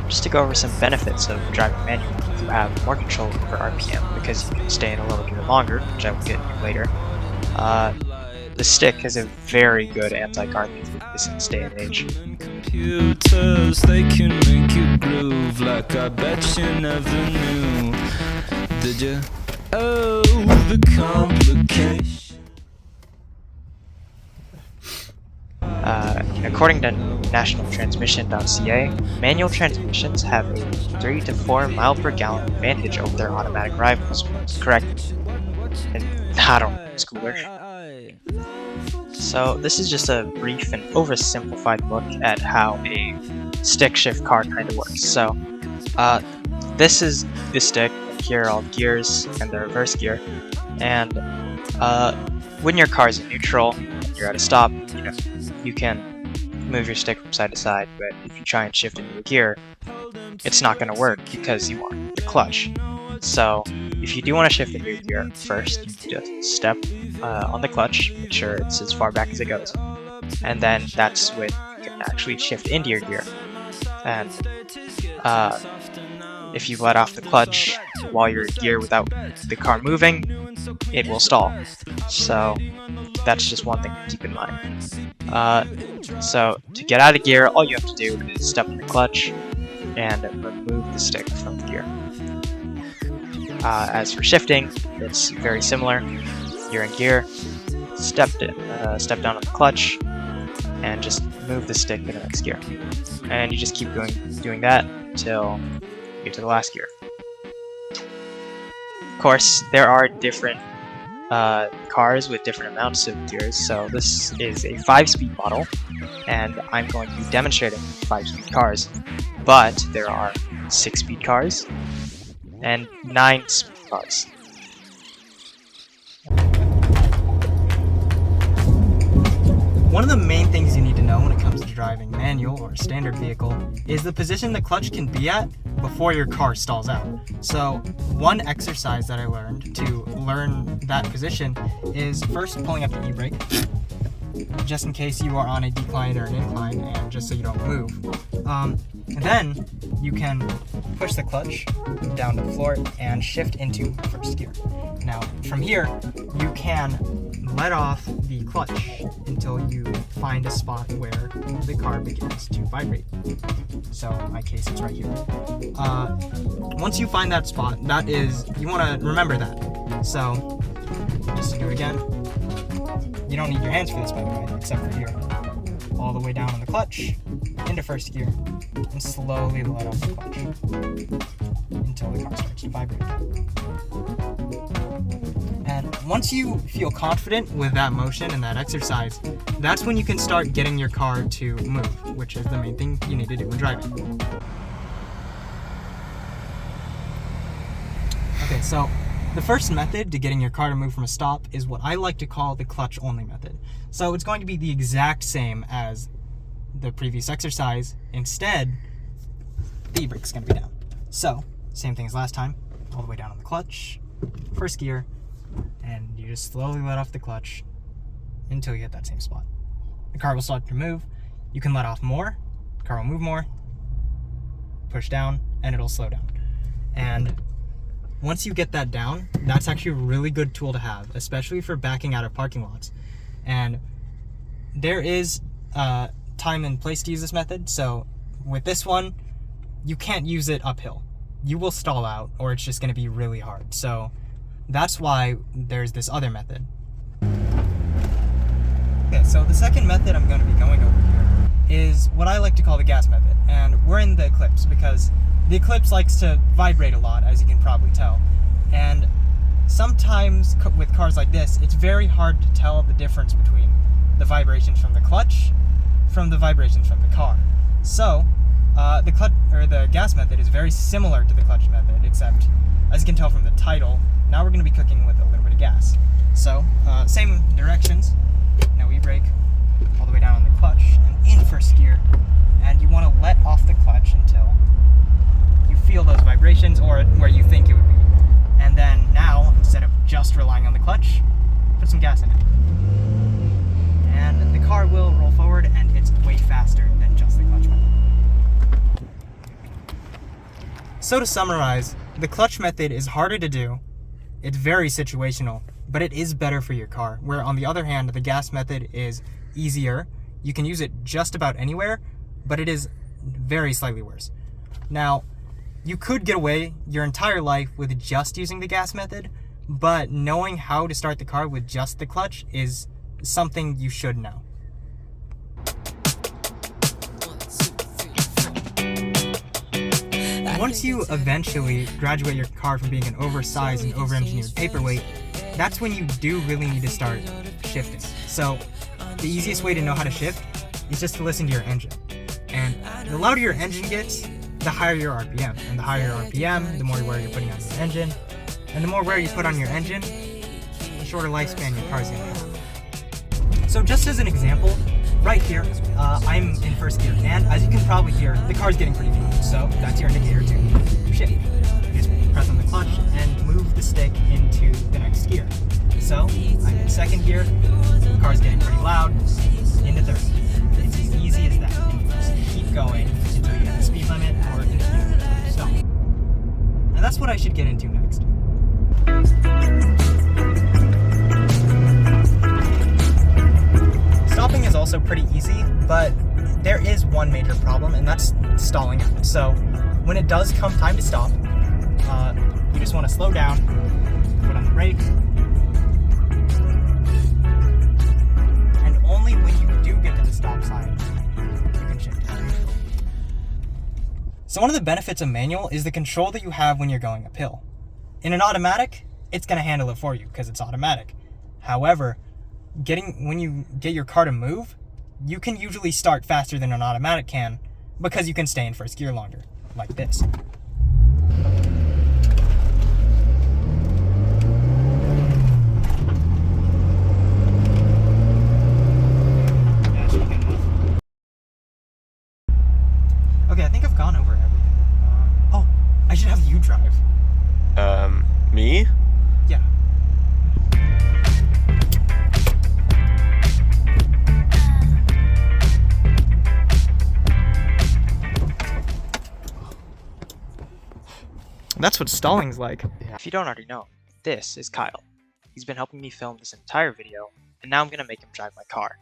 just to go over some benefits of driving manual, you have more control over RPM because you can stay in a lower gear longer, which I will get into later. The stick has a very good anti-guard weakness in this day and age. Computers, they can make you groove like I bet you never knew. Did you? Oh, the complication. According to nationaltransmission.ca, manual transmissions have a 3 to 4 mile per gallon advantage over their automatic rivals. Correct? And I don't know, schooler. So this is just a brief and oversimplified look at how a stick shift car kind of works. So this is the stick. Here are all the gears and the reverse gear. And when your car is in neutral and you're at a stop, you can move your stick from side to side, but if you try and shift into a gear, it's not going to work because you want the clutch. So if you do want to shift into a gear, first you just step on the clutch, make sure it's as far back as it goes, and then that's when you can actually shift into your gear. And if you let off the clutch while you're in gear without the car moving, it will stall. So that's just one thing to keep in mind. So to get out of gear, all you have to do is step on the clutch and remove the stick from the gear. As for shifting, it's very similar. You're in gear, step down on the clutch, and just move the stick to the next gear. And you just keep doing that until you get to the last gear. Of course, there are different cars with different amounts of gears, so this is a 5-speed model, and I'm going to be demonstrating 5-speed cars, but there are 6-speed cars and 9-speed cars. One of the main things you need to know when it comes to driving manual or standard vehicle is the position the clutch can be at before your car stalls out. So one exercise that I learned to learn that position is first pulling up the e-brake, just in case you are on a decline or an incline, and just so you don't move. Then you can push the clutch down to the floor and shift into first gear. Now from here you can let off the clutch until you find a spot where the car begins to vibrate. So in my case it's right here. Once you find that spot, you want to remember that. So just to do it again, you don't need your hands for this, by the way, except for here. All the way down on the clutch, into first gear, and slowly let off the clutch until the car starts to vibrate. And once you feel confident with that motion and that exercise, that's when you can start getting your car to move, which is the main thing you need to do when driving. Okay, so the first method to getting your car to move from a stop is what I like to call the clutch only method. So it's going to be the exact same as the previous exercise. Instead, the e-brake is going to be down. So, same thing as last time, all the way down on the clutch, first gear, and you just slowly let off the clutch until you hit that same spot. The car will start to move. You can let off more, the car will move more, push down, and it'll slow down. And once you get that down, that's actually a really good tool to have, especially for backing out of parking lots. And there is time and place to use this method, so with this one, you can't use it uphill. You will stall out, or it's just going to be really hard. So that's why there's this other method. Okay, so the second method I'm going to be going over here is what I like to call the gas method. And we're in the Eclipse because the Eclipse likes to vibrate a lot, as you can probably tell. And sometimes with cars like this, it's very hard to tell the difference between the vibrations from the clutch from the vibrations from the car. So the gas method is very similar to the clutch method, except as you can tell from the title, now we're going to be cooking with a little bit of gas. So same directions, no e-brake, all the way down on the clutch and in first gear, and you want to let off the clutch until you feel those vibrations or where you think it would be. And then now, instead of just relying on the clutch, put some gas in it. And the car will roll forward, and it's way faster than just the clutch method. So to summarize, the clutch method is harder to do, it's very situational, but it is better for your car, where on the other hand, the gas method is easier. You can use it just about anywhere, but it is very slightly worse. Now, you could get away your entire life with just using the gas method, but knowing how to start the car with just the clutch is something you should know. Once you eventually graduate your car from being an oversized and over-engineered paperweight, that's when you do really need to start shifting. So the easiest way to know how to shift is just to listen to your engine. And the louder your engine gets, the higher your RPM. And the higher your RPM, the more wear you're putting on your engine. And the more wear you put on your engine, the shorter lifespan your car's gonna have. So just as an example, right here, I'm in first gear, and as you can probably hear, the car's getting pretty loud, so that's your indicator to shift. You just press on the clutch and move the stick into the next gear. So, I'm in second gear, the car's getting pretty loud, into third. It's as easy as that. You just keep going until you hit the speed limit or until you stop. And that's what I should get into next. Stopping is also pretty easy, but there is one major problem, and that's stalling out. So when it does come time to stop, you just want to slow down, put on the brake, and only when you do get to the stop sign, you can shift. So one of the benefits of manual is the control that you have when you're going uphill. In an automatic, it's going to handle it for you because it's automatic. However, when you get your car to move, you can usually start faster than an automatic can because you can stay in first gear longer, like this. Okay, I think I've gone over everything. Oh, I should have you drive. Me? Yeah. That's what stalling's like. If you don't already know, this is Kyle. He's been helping me film this entire video, and now I'm gonna make him drive my car.